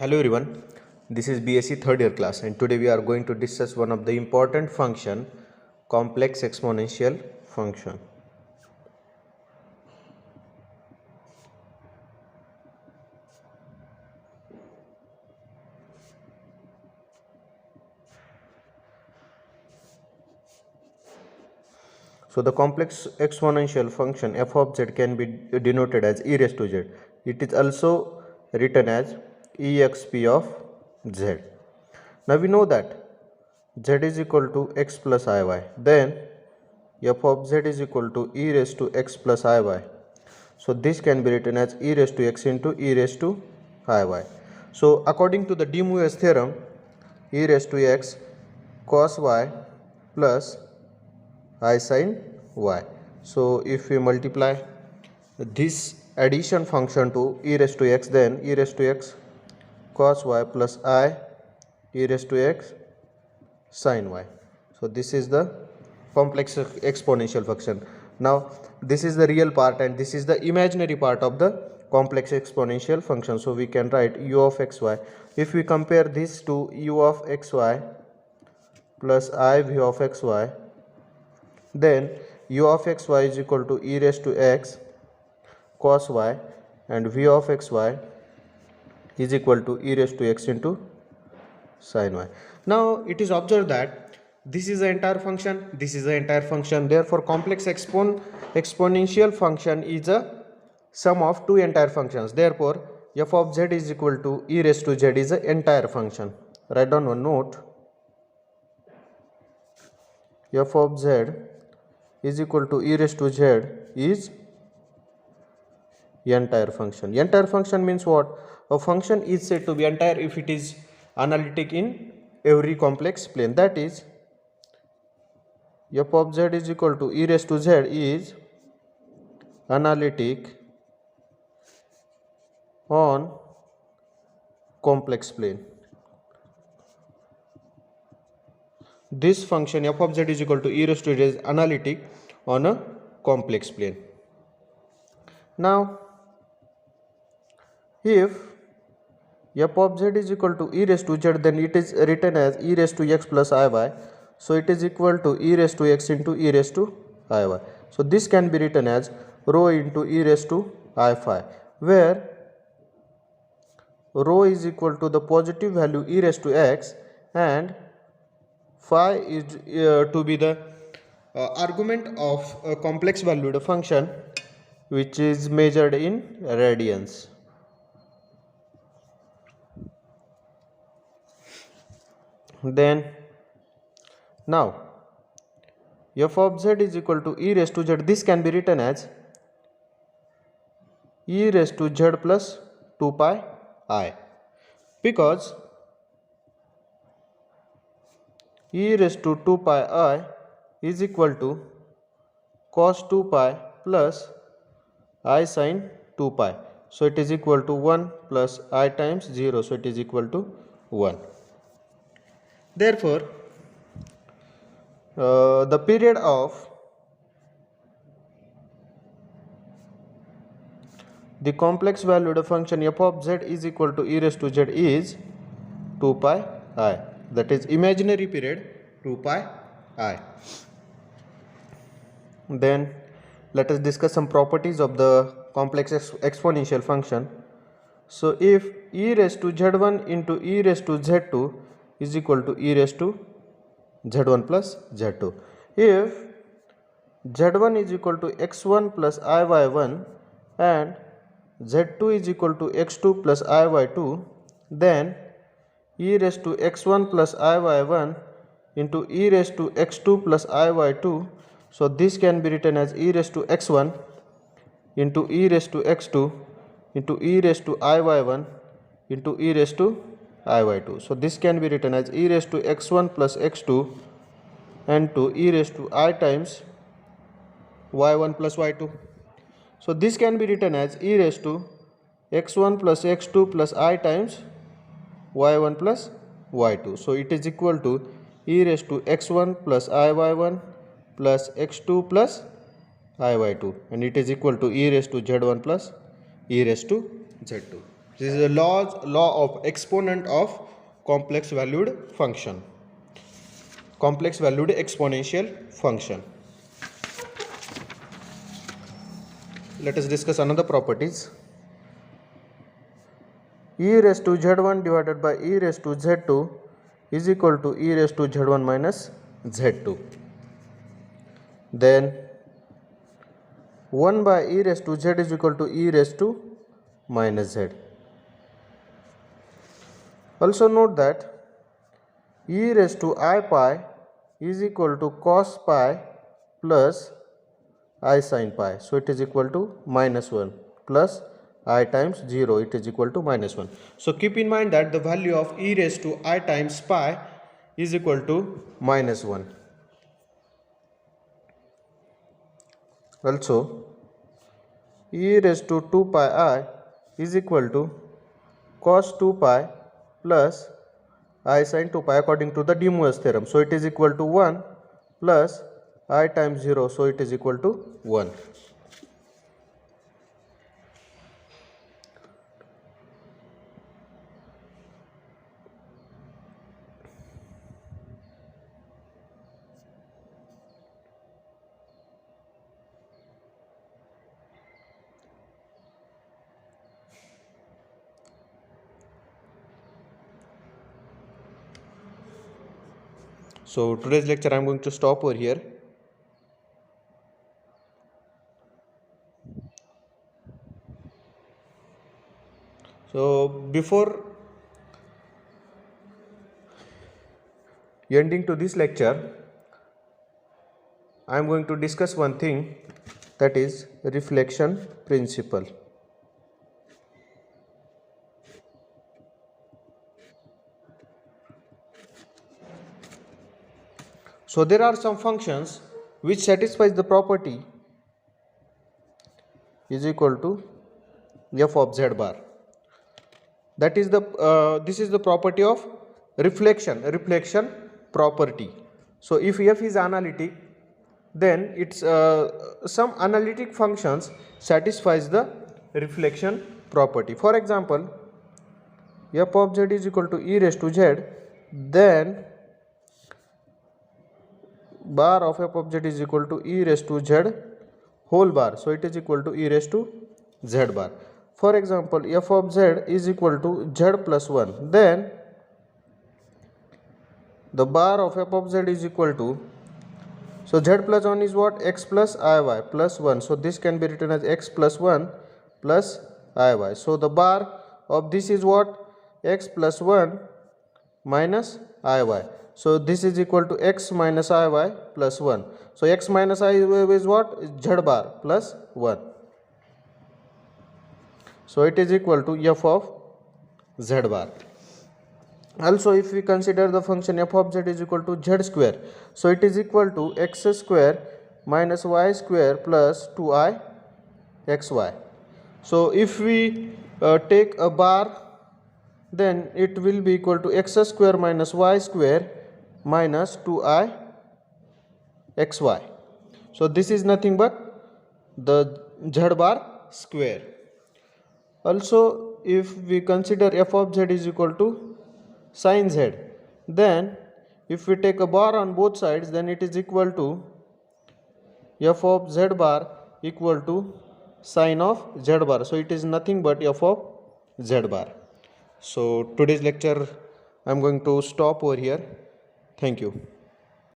Hello everyone, this is BSc third year class and today we are going to discuss one of the important function, complex exponential function. So the complex exponential function f of z can be denoted as e raised to z. It is also written as exp of z. Now we know that z is equal to x plus iy. Then f of z is equal to e raised to x plus iy. So this can be written as e raised to x into e raised to iy. So according to the De Moivre's theorem, e raised to x cos y plus I sin y. So if we multiply this addition function to e raised to x, then e raised to x cos y plus I e raised to x sin y. So this is the complex exponential function. Now this is the real part and this is the imaginary part of the complex exponential function. So we can write u of xy. If we compare this to u of xy plus I v of xy, then u of xy is equal to e raised to x cos y and v of xy is equal to e raised to x into sin y. Now it is observed that this is the entire function, this is the entire function. Therefore complex exponential function is a sum of two entire functions. Therefore f of z is equal to e raised to z is the entire function. Write down one note. F of z is equal to e raised to z is entire function. Entire function means what? A function is said to be entire if it is analytic in every complex plane. That is, f of z is equal to e raised to z is analytic on complex plane. This function f of z is equal to e raised to z is analytic on a complex plane. Now if f of z is equal to e raised to z, then it is written as e raised to x plus iy. So it is equal to e raised to x into e raised to iy. So this can be written as rho into e raised to I phi, where rho is equal to the positive value e raised to x and phi is to be the argument of a complex valued function which is measured in radians. Then now f of z is equal to e raised to z. This can be written as e raised to z plus 2 pi I, because e raised to 2 pi I is equal to cos 2 pi plus I sin 2 pi. So it is equal to 1 plus I times 0. So it is equal to 1. Therefore the period of the complex valued function f of z is equal to e raised to z is 2 pi I. That is imaginary period 2 pi I. Then let us discuss some properties of the complex exponential function. So if e raised to z1 into e raised to z2 is equal to e raised to z1 plus z2. If z1 is equal to x1 plus iy1 and z2 is equal to x2 plus iy2, then e raised to x1 plus iy1 into e raised to x2 plus iy2. So this can be written as e raised to x1 into e raised to x2 into e raised to iy1 into e raised to iy2. So this can be written as e raised to x1 plus x2 and to e raised to I times y1 plus y2. So this can be written as e raised to x1 plus x2 plus I times y1 plus y2. So it is equal to e raised to x1 plus iy1 plus x2 plus iy2, and it is equal to e raised to z1 plus e raised to z2. This is a law of exponent of complex valued function, complex valued exponential function. Let us discuss another properties. E raised to z1 divided by e raised to z2 is equal to e raised to z1 minus z2. Then 1 by e raised to z is equal to e raised to minus z. Also note that e raised to I pi is equal to cos pi plus I sin pi. So it is equal to minus 1 plus I times 0, it is equal to minus 1. So keep in mind that the value of e raised to I times pi is equal to minus 1. Also e raised to 2 pi I is equal to cos 2 pi plus I sin 2 pi according to the De Moivre's theorem. So it is equal to 1 plus I times 0, so it is equal to 1. So today's lecture I am going to stop over here. So before ending to this lecture, I am going to discuss one thing, that is reflection principle. So there are some functions which satisfies the property is equal to f of z bar. That is the this is the property of reflection property. So if f is analytic, then it's some analytic functions satisfies the reflection property. For example, f of z is equal to e raised to z, then bar of f of z is equal to e raised to z whole bar, so it is equal to e raised to z bar. For example, f of z is equal to z plus 1, then the bar of f of z is equal to, so z plus 1 is what? X plus iy plus 1, so this can be written as x plus 1 plus iy. So the bar of this is what? X plus 1 minus iy. So this is equal to x minus iy plus 1. So x minus iy is what? Z bar plus 1. So it is equal to f of z bar. Also, if we consider the function f of z is equal to z square, so it is equal to x square minus y square plus 2i xy. So if we take a bar, then it will be equal to x square minus y square minus 2i xy. So this is nothing but the z bar square. Also, if we consider f of z is equal to sin z, then if we take a bar on both sides, then it is equal to f of z bar equal to sin of z bar. So it is nothing but f of z bar. So today's lecture I am going to stop over here. Thank you.